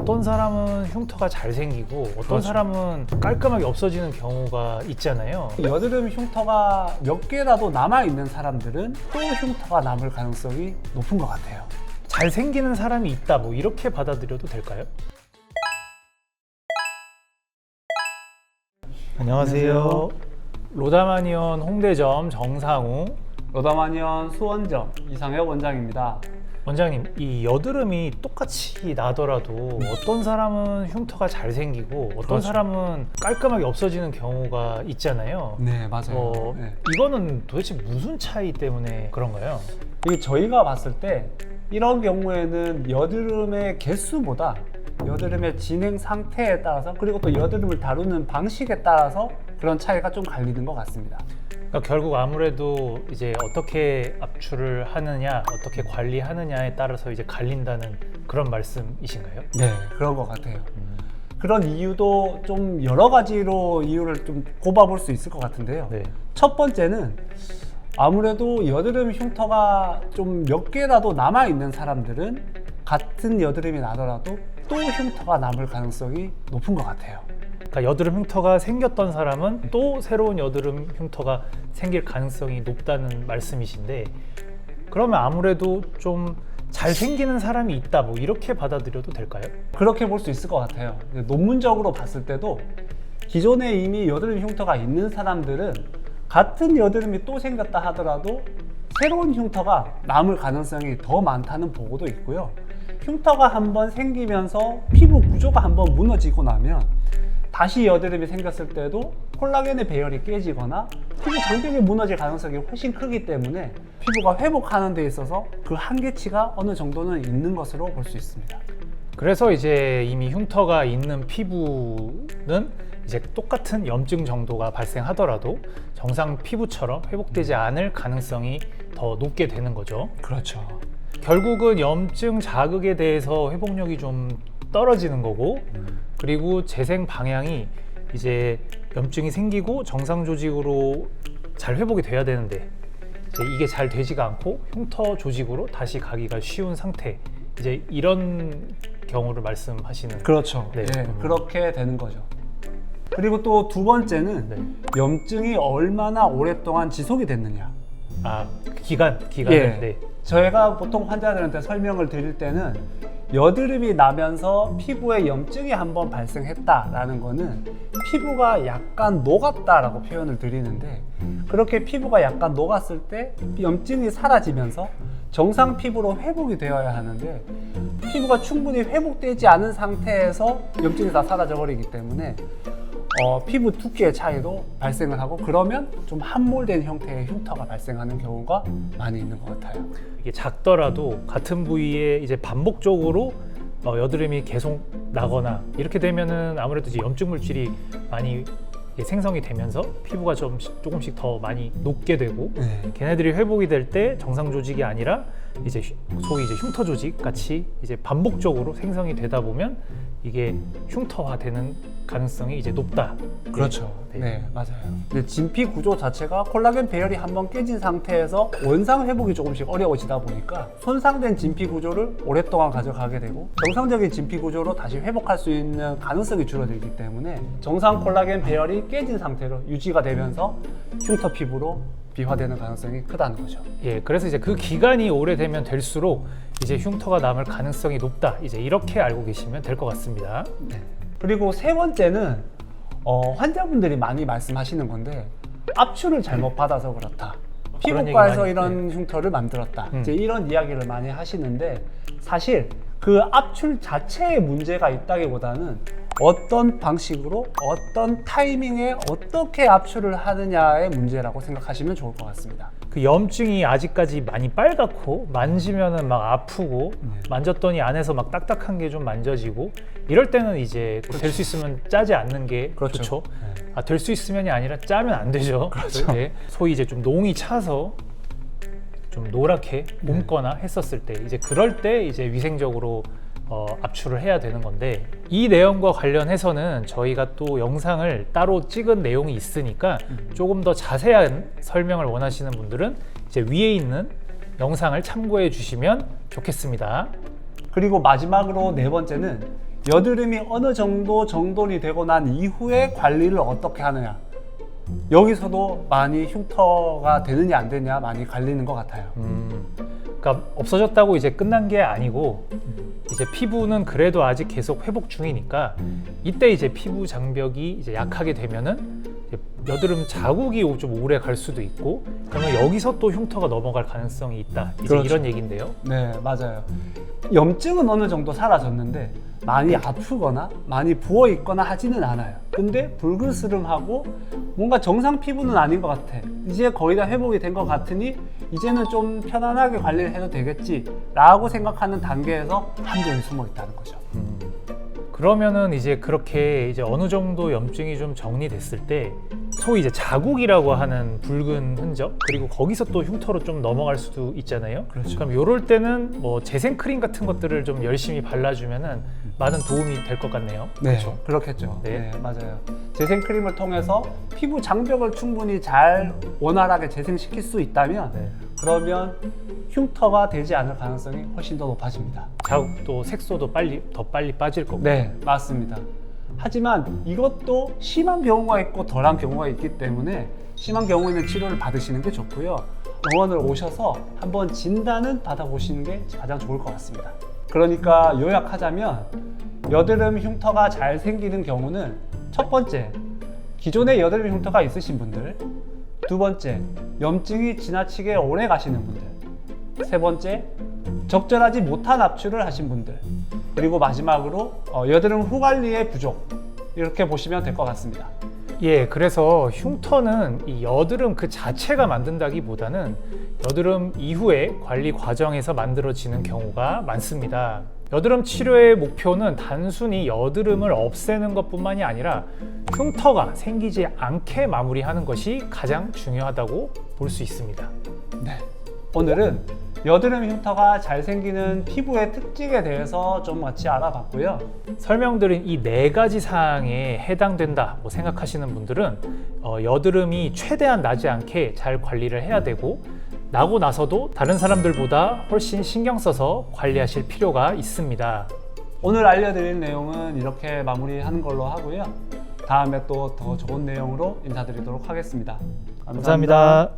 어떤 사람은 흉터가 잘 생기고 어떤 그렇죠. 사람은 깔끔하게 없어지는 경우가 있잖아요. 여드름 흉터가 몇 개라도 남아있는 사람들은 또 흉터가 남을 가능성이 높은 것 같아요. 잘 생기는 사람이 있다, 뭐 이렇게 받아들여도 될까요? 안녕하세요. 로다마니언 홍대점 정상우 로다마니언 수원점 이상혁 원장입니다. 원장님, 이 여드름이 똑같이 나더라도 어떤 사람은 흉터가 잘 생기고 어떤 그렇죠. 사람은 깔끔하게 없어지는 경우가 있잖아요. 네, 맞아요. 네. 이거는 도대체 무슨 차이 때문에 그런가요? 이게 저희가 봤을 때 이런 경우에는 여드름의 개수보다 여드름의 진행 상태에 따라서, 그리고 또 여드름을 다루는 방식에 따라서 그런 차이가 좀 갈리는 것 같습니다. 그러니까 결국 아무래도 이제 어떻게 압출을 하느냐, 어떻게 관리하느냐에 따라서 이제 갈린다는 그런 말씀이신가요? 네, 그런 것 같아요. 그런 이유도 좀 여러 가지로 이유를 좀 꼽아볼 수 있을 것 같은데요. 네. 첫 번째는 아무래도 여드름 흉터가 좀 몇 개라도 남아있는 사람들은 같은 여드름이 나더라도 또 흉터가 남을 가능성이 높은 것 같아요. 그러니까 여드름 흉터가 생겼던 사람은 또 새로운 여드름 흉터가 생길 가능성이 높다는 말씀이신데, 그러면 아무래도 좀 잘 생기는 사람이 있다, 뭐 이렇게 받아들여도 될까요? 그렇게 볼 수 있을 것 같아요. 논문적으로 봤을 때도 기존에 이미 여드름 흉터가 있는 사람들은 같은 여드름이 또 생겼다 하더라도 새로운 흉터가 남을 가능성이 더 많다는 보고도 있고요. 흉터가 한번 생기면서 피부 구조가 한번 무너지고 나면 다시 여드름이 생겼을 때도 콜라겐의 배열이 깨지거나 피부 장벽이 무너질 가능성이 훨씬 크기 때문에 피부가 회복하는 데 있어서 그 한계치가 어느 정도는 있는 것으로 볼 수 있습니다. 그래서 이제 이미 흉터가 있는 피부는 이제 똑같은 염증 정도가 발생하더라도 정상 피부처럼 회복되지 않을 가능성이 더 높게 되는 거죠. 그렇죠. 결국은 염증 자극에 대해서 회복력이 좀 떨어지는 거고, 그리고 재생 방향이 이제 염증이 생기고 정상 조직으로 잘 회복이 돼야 되는데 이제 이게 잘 되지가 않고 흉터 조직으로 다시 가기가 쉬운 상태, 이제 이런 경우를 말씀하시는. 그렇죠. 네. 네, 그렇게 되는 거죠. 그리고 또 두 번째는 네. 염증이 얼마나 오랫동안 지속이 됐느냐. 기간을. 예. 네. 저희가 보통 환자들한테 설명을 드릴 때는 여드름이 나면서 피부에 염증이 한번 발생했다라는 거는 피부가 약간 녹았다라고 표현을 드리는데, 그렇게 피부가 약간 녹았을 때 염증이 사라지면서 정상 피부로 회복이 되어야 하는데 피부가 충분히 회복되지 않은 상태에서 염증이 다 사라져 버리기 때문에 피부 두께의 차이도 발생을 하고, 그러면 좀 함몰된 형태의 흉터가 발생하는 경우가 많이 있는 것 같아요. 이게 작더라도 같은 부위에 이제 반복적으로 여드름이 계속 나거나 이렇게 되면은 아무래도 이제 염증 물질이 많이 생성이 되면서 피부가 조금씩 더 많이 녹게 되고, 걔네들이 회복이 될 때 정상 조직이 아니라 이제 소위 이제 흉터 조직 같이 이제 반복적으로 생성이 되다 보면 이게 흉터화되는 가능성이 이제 높다. 그렇죠. 네. 네, 맞아요. 근데 진피 구조 자체가 콜라겐 배열이 한번 깨진 상태에서 원상 회복이 조금씩 어려워지다 보니까 손상된 진피 구조를 오랫동안 가져가게 되고 정상적인 진피 구조로 다시 회복할 수 있는 가능성이 줄어들기 때문에 정상 콜라겐 배열이 깨진 상태로 유지가 되면서 흉터 피부로 비화되는 가능성이 크다는 거죠. 예, 그래서 이제 그 기간이 오래되면 될수록 이제 흉터가 남을 가능성이 높다. 이제 이렇게 알고 계시면 될 것 같습니다. 네. 그리고 세 번째는 환자분들이 많이 말씀하시는 건데, 압출을 잘못 받아서 그렇다. 피부과에서 많이, 이런 흉터를 만들었다. 이제 이런 이야기를 많이 하시는데, 사실 그 압출 자체에 문제가 있다기보다는 어떤 방식으로 어떤 타이밍에 어떻게 압출을 하느냐의 문제라고 생각하시면 좋을 것 같습니다. 그 염증이 아직까지 많이 빨갛고 만지면은 막 아프고 만졌더니 안에서 막 딱딱한 게 좀 만져지고 이럴 때는 이제 될 수 있으면 짜지 않는 게 그렇죠. 좋죠. 네. 될 수 있으면이 아니라 짜면 안 되죠. 그렇죠. 네. 소위 이제 좀 농이 차서 좀 노랗게 옮거나 했었을 때 이제 그럴 때 이제 위생적으로 압출을 해야 되는 건데, 이 내용과 관련해서는 저희가 또 영상을 따로 찍은 내용이 있으니까 조금 더 자세한 설명을 원하시는 분들은 이제 위에 있는 영상을 참고해 주시면 좋겠습니다. 그리고 마지막으로 네 번째는 여드름이 어느 정도 정돈이 되고 난 이후에 관리를 어떻게 하느냐, 여기서도 많이 흉터가 되느냐 안 되느냐 많이 갈리는 것 같아요. 그러니까 없어졌다고 이제 끝난 게 아니고 이제 피부는 그래도 아직 계속 회복 중이니까 이때 이제 피부 장벽이 이제 약하게 되면은 이제 여드름 자국이 좀 오래 갈 수도 있고, 그러면 여기서 또 흉터가 넘어갈 가능성이 있다. 이제 그렇죠. 이런 얘기인데요. 네, 맞아요. 염증은 어느 정도 사라졌는데 많이 아프거나 많이 부어 있거나 하지는 않아요. 근데 불그스름하고 뭔가 정상 피부는 아닌 것 같아. 이제 거의 다 회복이 된 것 같으니 이제는 좀 편안하게 관리를 해도 되겠지라고 생각하는 단계에서 함정이 숨어 있다는 거죠. 그러면은 이제 그렇게 이제 어느 정도 염증이 좀 정리됐을 때 소위 이제 자국이라고 하는 붉은 흔적, 그리고 거기서 또 흉터로 좀 넘어갈 수도 있잖아요. 그렇죠. 그럼 요럴 때는 뭐 재생 크림 같은 것들을 좀 열심히 발라주면은 많은 도움이 될 것 같네요. 네, 그렇죠? 그렇겠죠. 네. 네, 맞아요. 재생 크림을 통해서 피부 장벽을 충분히 잘 원활하게 재생시킬 수 있다면 네. 그러면 흉터가 되지 않을 가능성이 훨씬 더 높아집니다. 자국도 색소도 더 빨리 빠질 거고. 네, 맞습니다. 하지만 이것도 심한 경우가 있고 덜한 경우가 있기 때문에 심한 경우에는 치료를 받으시는 게 좋고요. 병원을 오셔서 한번 진단은 받아보시는 게 가장 좋을 것 같습니다. 그러니까 요약하자면 여드름 흉터가 잘 생기는 경우는 첫 번째, 기존에 여드름 흉터가 있으신 분들, 두 번째, 염증이 지나치게 오래 가시는 분들, 세 번째, 적절하지 못한 압출을 하신 분들, 그리고 마지막으로 여드름 후 관리의 부족, 이렇게 보시면 될 것 같습니다. 예, 그래서 흉터는 이 여드름 그 자체가 만든다기보다는 여드름 이후에 관리 과정에서 만들어지는 경우가 많습니다. 여드름 치료의 목표는 단순히 여드름을 없애는 것뿐만이 아니라 흉터가 생기지 않게 마무리하는 것이 가장 중요하다고 볼 수 있습니다. 네, 오늘은 여드름 흉터가 잘 생기는 피부의 특징에 대해서 좀 같이 알아봤고요. 설명드린 이 네 가지 사항에 해당된다 생각하시는 분들은 여드름이 최대한 나지 않게 잘 관리를 해야 되고, 나고 나서도 다른 사람들보다 훨씬 신경 써서 관리하실 필요가 있습니다. 오늘 알려드린 내용은 이렇게 마무리하는 걸로 하고요. 다음에 또 더 좋은 내용으로 인사드리도록 하겠습니다. 감사합니다.